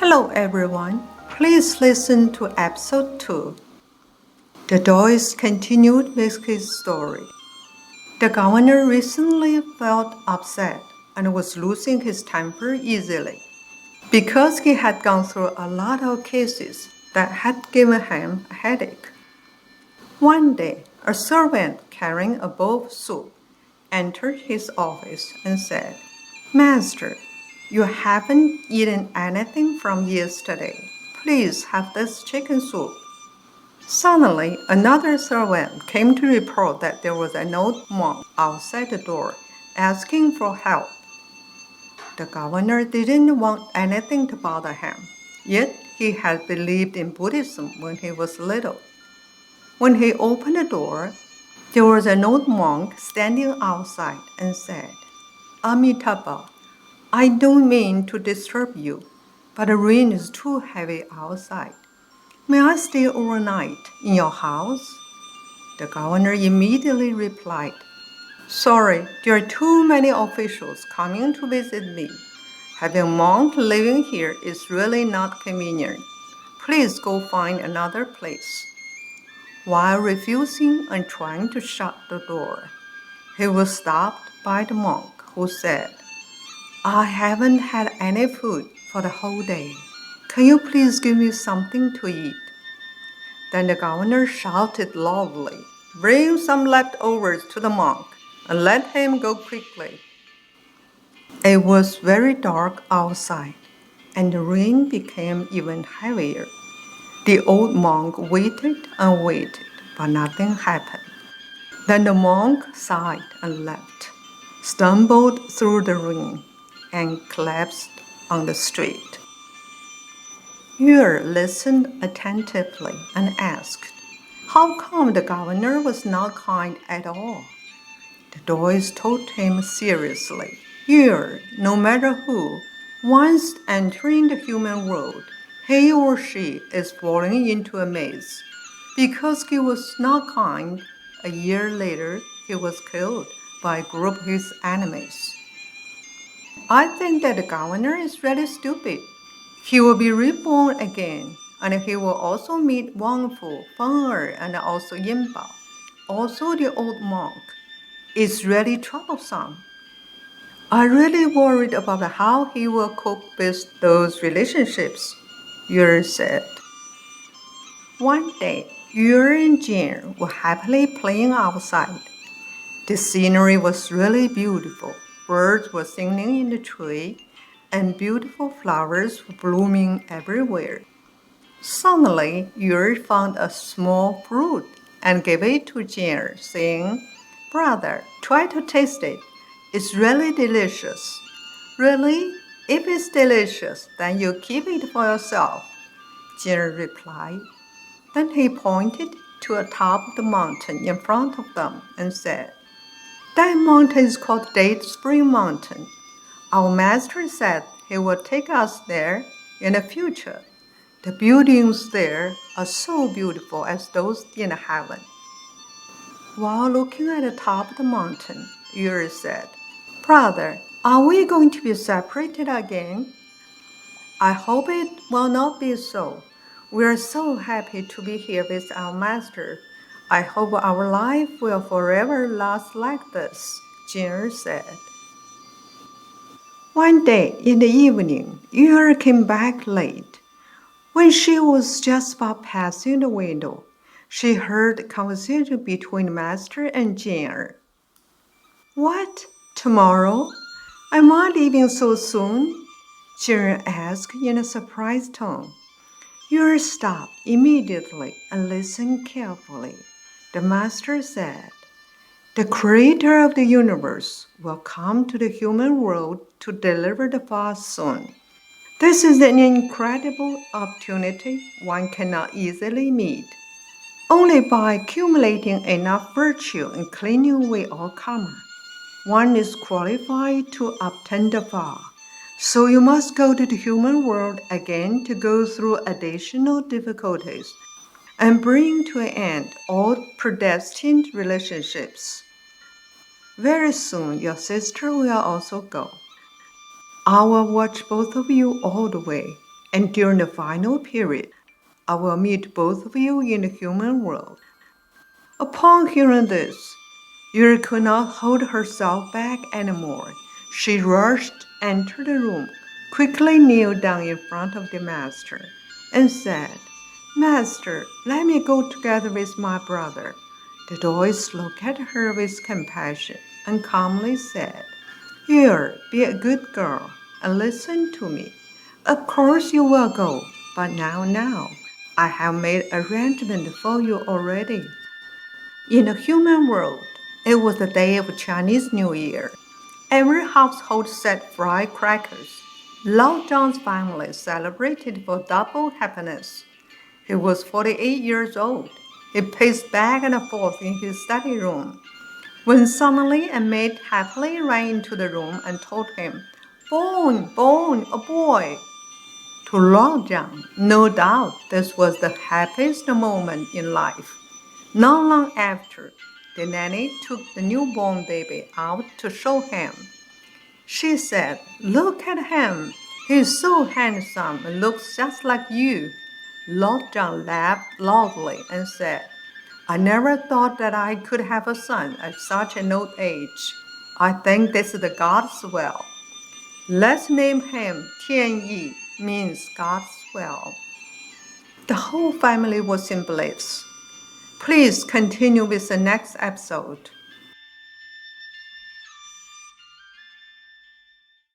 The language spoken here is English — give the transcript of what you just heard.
Hello everyone, please listen to episode 2. The Taoist continued with his story. The governor recently felt upset and was losing his temper easily because he had gone through a lot of cases that had given him a headache. One day, a servant carrying a bowl of soup entered his office and said, "Master, you haven't eaten anything from yesterday. Please have this chicken soup." Suddenly, another servant came to report that there was an old monk outside the door asking for help. The governor didn't want anything to bother him, yet he had believed in Buddhism when he was little. When he opened the door, there was an old monk standing outside and said, "Amitabha, I don't mean to disturb you, but the rain is too heavy outside. May I stay overnight in your house?" The governor immediately replied, "Sorry, there are too many officials coming to visit me. Having a monk living here is really not convenient. Please go find another place." While refusing and trying to shut the door, he was stopped by the monk, who said, "I haven't had any food for the whole day. Can you please give me something to eat?" Then the governor shouted loudly, "Bring some leftovers to the monk and let him go quickly." It was very dark outside, and the rain became even heavier. The old monk waited and waited, but nothing happened. Then the monk sighed and left, stumbled through the rain, and collapsed on the street. Yue listened attentively and asked, how come the governor was not kind at all? The Taoist told him seriously, "Yue, no matter who, once entering the human world, he or she is falling into a maze. Because he was not kind, a year later he was killed by a group of his enemies. I think that the governor is really stupid. He will be reborn again, and he will also meet Wang Fu, Feng Er, and also Yin Bao. Also the old monk is really troublesome. I'm really worried about how he will cope with those relationships," Yue said. One day, Yue and Jin were happily playing outside. The scenery was really beautiful. Birds were singing in the tree, and beautiful flowers were blooming everywhere. Suddenly, Yue found a small fruit and gave it to Jin, saying, "Brother, try to taste it. It's really delicious." "Really? If it's delicious, then you keep it for yourself," Jin replied. Then he pointed to a top of the mountain in front of them and said, "That mountain is called Date Spring Mountain. Our master said he will take us there in the future. The buildings there are so beautiful as those in heaven." While looking at the top of the mountain, Yue said, "Brother, are we going to be separated again? I hope it will not be so. We are so happy to be here with our master. I hope our life will forever last like this," Jin said. One day in the evening, Yue came back late. When she was just about passing the window, she heard a conversation between Master and Jin. "What? Tomorrow? Am I leaving so soon?" Jin asked in a surprised tone. Yue stopped immediately and listened carefully. The Master said, "The Creator of the universe will come to the human world to deliver the fast soon. This is an incredible opportunity one cannot easily meet. Only by accumulating enough virtue and cleaning away all karma, one is qualified to obtain the far. So you must go to the human world again to go through additional difficulties and bring to an end all predestined relationships. Very soon your sister will also go. I will watch both of you all the way. And during the final period, I will meet both of you in the human world. Upon hearing this, Yuri could not hold herself back anymore. She rushed, entered the room, quickly kneeled down in front of the master, and said, "Master, let me go together with my brother." The Taoist looked at her with compassion and calmly said, "Here, be a good girl and listen to me. Of course you will go, but now, I have made arrangement for you already." In the human world, it was the day of Chinese New Year. Every household set fried crackers. Lao Zhang's family celebrated for double happiness. He was 48 years old. He paced back and forth in his study room, when suddenly a maid happily ran into the room and told him, "Born, a boy." To Lao Zhang, no doubt this was the happiest moment in life. Not long after, the nanny took the newborn baby out to show him. She said, "Look at him. He's so handsome and looks just like you." Lao Zhang laughed loudly and said, "I never thought that I could have a son at such an old age. I think this is the God's will. Let's name him Tian Yi, means God's will." The whole family was in bliss. Please continue with the next episode.